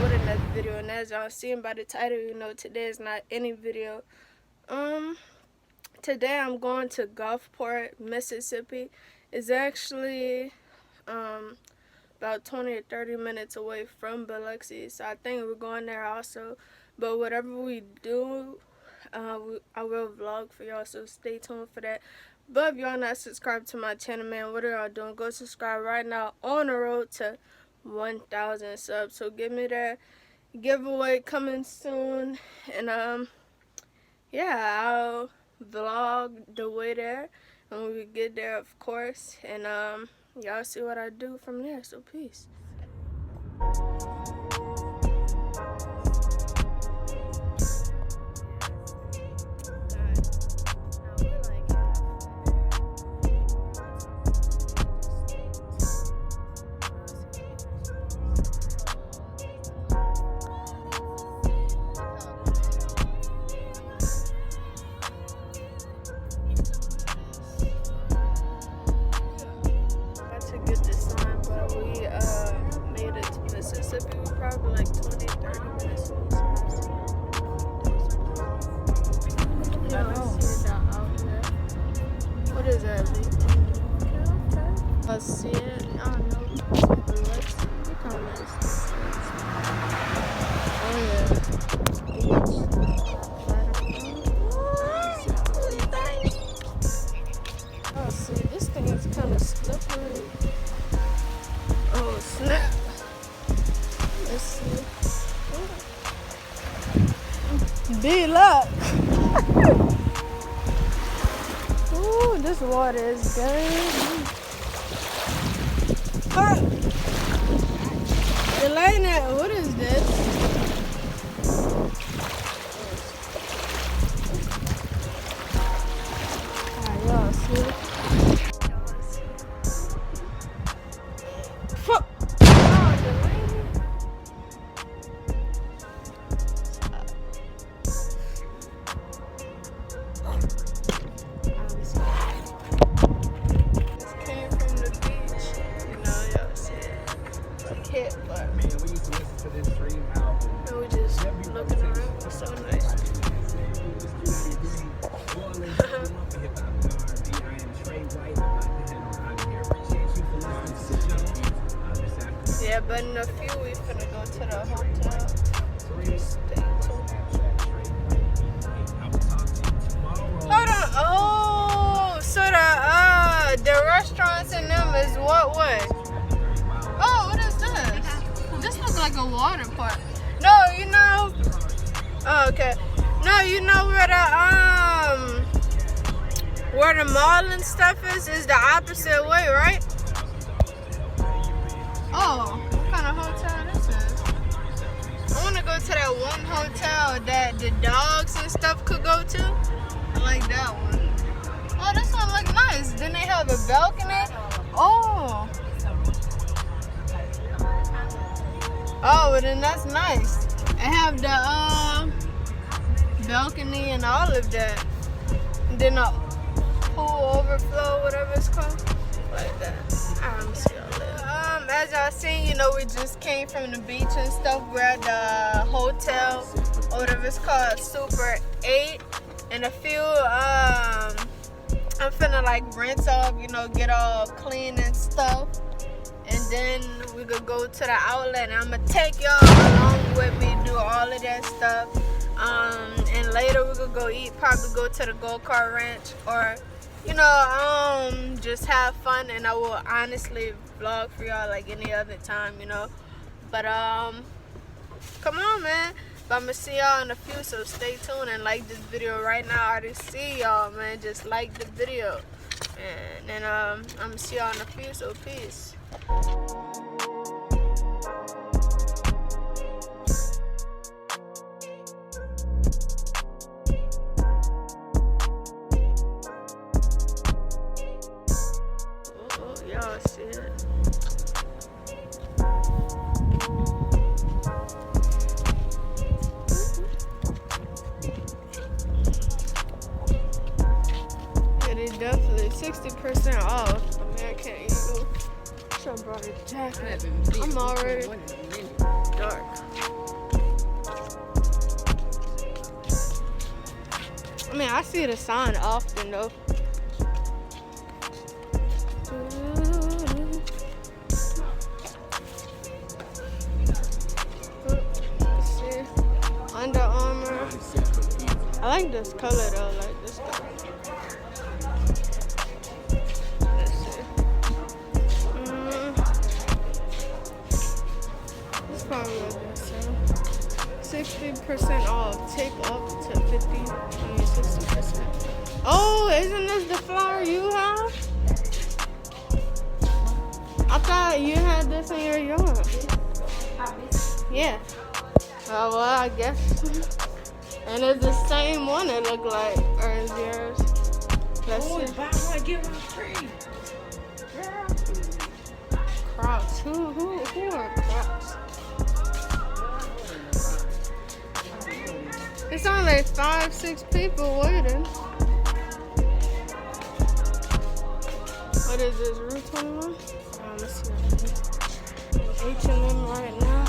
with another video, and as y'all seen by the title, you know today is not any video. Today I'm going to Gulfport, Mississippi. It's actually about 20 or 30 minutes away from Biloxi, so I think we're going there also. But whatever we do, I will vlog for y'all, so stay tuned for that. But if y'all not subscribed to my channel, man, what are y'all doing? Go subscribe right now. On the road to 1,000 subs, so give me that giveaway coming soon. And yeah, I'll vlog the way there, and when we get there, of course. And y'all see what I do from there, so peace. Mississippi, we probably like 20, 30 minutes. What is that, Lee? Okay. I see it. I don't know. Biloxi. We call this. Oh, yeah. Oh, see, this thing is kind of slippery. Oh, snap. Let's see. Biloxi. Ooh, this water is dirty. Elena, what is this? Y'all see? Yeah, but in a few we finna go to the hotel. Hold on. Oh, so the restaurants in them is what way? Oh, what is this? This looks like a water park. No, you know. Oh, okay. No, you know where the mall and stuff is the opposite way, right? Oh, what kind of hotel this is? I want to go to that one hotel that the dogs and stuff could go to. I like that one. Oh, this one look nice. Then they have a balcony. Oh. Oh, well then that's nice. They have the balcony and all of that. And then a pool overflow, whatever it's called. Like that. I'm still there. As y'all seen, you know, we just came from the beach and stuff. We're at the hotel, or whatever it's called, Super 8. And a few, I'm finna like rinse off, you know, get all clean and stuff. And then we could go to the outlet, and I'm gonna take y'all along with me, do all of that stuff. And later we could go eat, probably go to the go-kart ranch, or you know, just have fun. And I will honestly vlog for y'all like any other time, you know. But come on, man. But I'm gonna see y'all in a few, so stay tuned and like this video right now. I already see y'all, man. Just like the video, and then I'm gonna see y'all in a few, so peace. Y'all see it? Yeah, they definitely 60% off. American Eagle. Should have brought a jacket. I'm already dark. I see the sign often though. Let's see. Under Armour. I like this color though, like this color. Let's see. This probably a good sale. 60% off. Take up to 60%. Oh, isn't this the flower you have? I thought you had this in your yard. Yeah. Oh, well, I guess. And it's the same one it looked like, or is yours? Let's see. Buy one, get one free. Crocs. Who are Crocs? It's only 5-6 people waiting. What is this, Route 21? Let's see. H&M right now.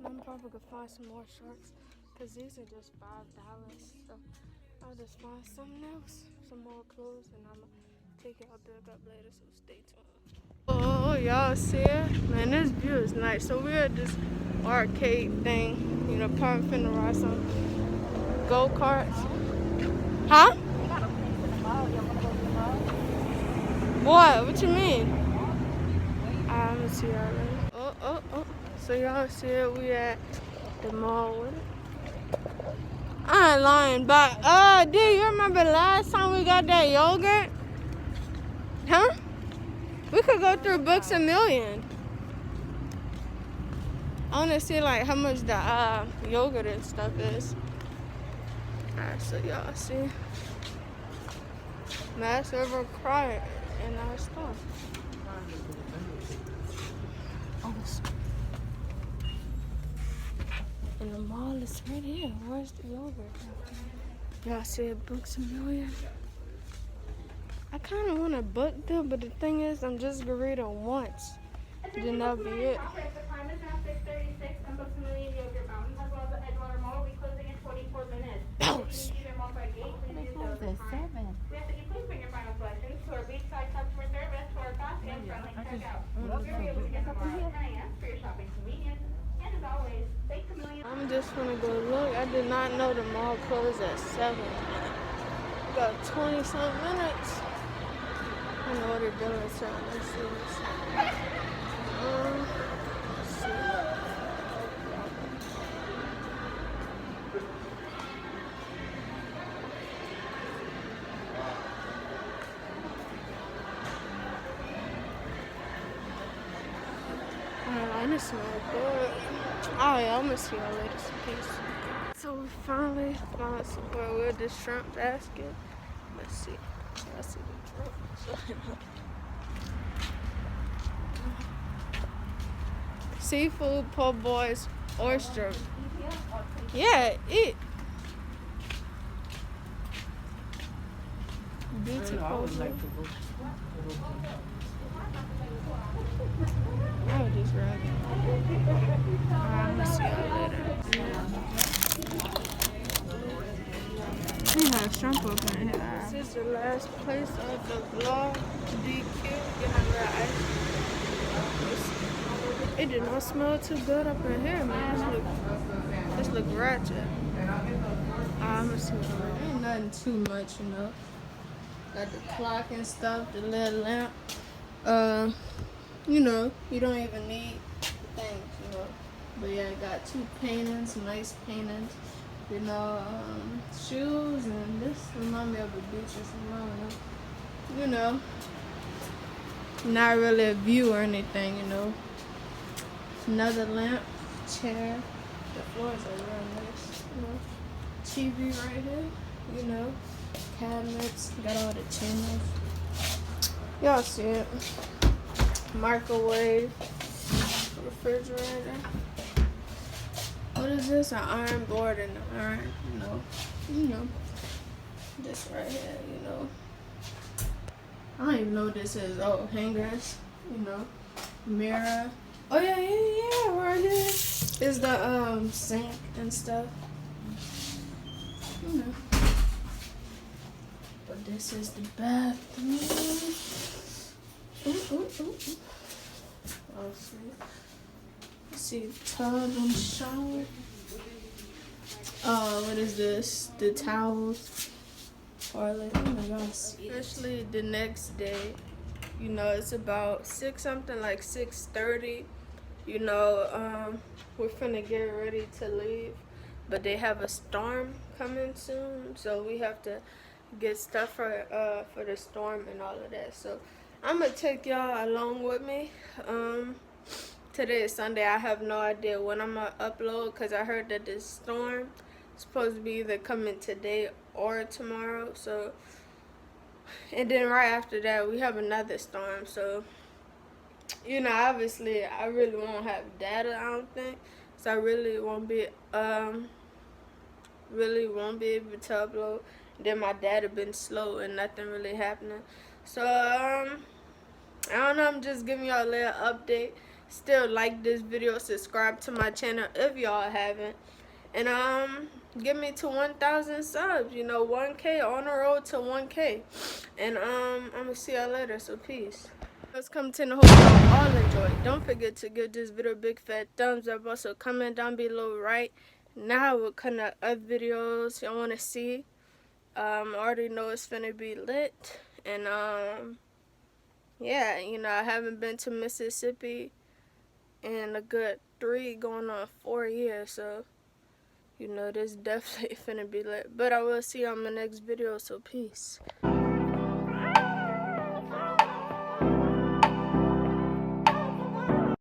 I'm probably gonna find some more shorts because these are just $5. So I'll just find something else, some more clothes, and I'm gonna take y'all back up later. So stay tuned. Oh, y'all see it? Man, this view is nice. So we're at this arcade thing, you know, probably finna ride some go-karts. Huh? What you mean? I'm gonna see y'all later. Oh. So y'all see it, we at the mall with it. I ain't lying, but do you remember last time we got that yogurt? Huh? We could go through Books A Million. I wanna see like how much the yogurt and stuff is. Alright, so y'all see. Mass River Cry in our store. And the mall is right here. Where's the yogurt? Y'all see it, Books A Million. I kind of want to book them, but the thing is, I'm just gonna read it once. Then that'll be it. The time is now 6:36, and Books A Million Yogurt Mountain, as well as the Edgewater Mall, will be closing in 24 minutes. If you need to your mall by gate, please do so at this time. We ask that you please bring your final collections to our beachside customer service for our fast and friendly checkout. We'll be able to get tomorrow at 10 a.m. for your shopping convenience. And as always, thanks a million. I'm just gonna go look. I did not know the mall closed at 7. We got 20-some minutes. I know what they're doing, so let's see this. Let's see. This smell good. Oh yeah, I'm gonna see y'all later. Peace. So we finally found somewhere with the shrimp basket. Let's see. Let's see the shrimp. Seafood, po' boys, oyster. Yeah, eat. Beautiful. I would just rather. I'm gonna see y'all later. We have shrimp up in here. This is the last place of the vlog. DQ, getting a little ice. It did not smell too good up in here, man. This look ratchet. I'm gonna see what ain't nothing too much, you know. Got the clock and stuff, the little lamp. You know, you don't even need things, you know. But yeah, I got two paintings, nice paintings. You know, shoes, and this remind me of a beach or something. You know, not really a view or anything, you know. Another lamp, chair. The floors are real nice, you know. TV right here, you know. Cabinets, got all the channels. Y'all see it. Microwave, refrigerator. What is this? An iron board and an iron, you know. This right here, you know. I don't even know what this is. Oh, hangers, you know. Mirror. Oh yeah, right here is the sink and stuff. You know. But this is the bathroom. Ooh. Let's see, tub and shower. What is this? The towels. Toilet. Oh my gosh. Especially the next day. You know, it's about 6:30. You know, we're finna get ready to leave. But they have a storm coming soon. So we have to get stuff for the storm and all of that. So I'm gonna take y'all along with me. Today is Sunday. I have no idea when I'm gonna upload because I heard that this storm is supposed to be either coming today or tomorrow. So, and then right after that we have another storm. So, you know, obviously I really won't have data, I don't think. So I really won't be able to upload. Then my data been slow and nothing really happening. So I don't know, I'm just giving y'all a little update. Still like this video, subscribe to my channel if y'all haven't, and get me to 1,000 subs. You know, 1K, on the road to 1K, and I'm gonna see y'all later. So peace. Let's come to the hope y'all all enjoy. Don't forget to give this video a big fat thumbs up. Also comment down below right now what kind of other videos y'all wanna see. I already know it's finna be lit, and yeah, you know, I haven't been to Mississippi in a good 3 going on 4 years, so you know this definitely finna be lit. But I will see you on my next video, so peace.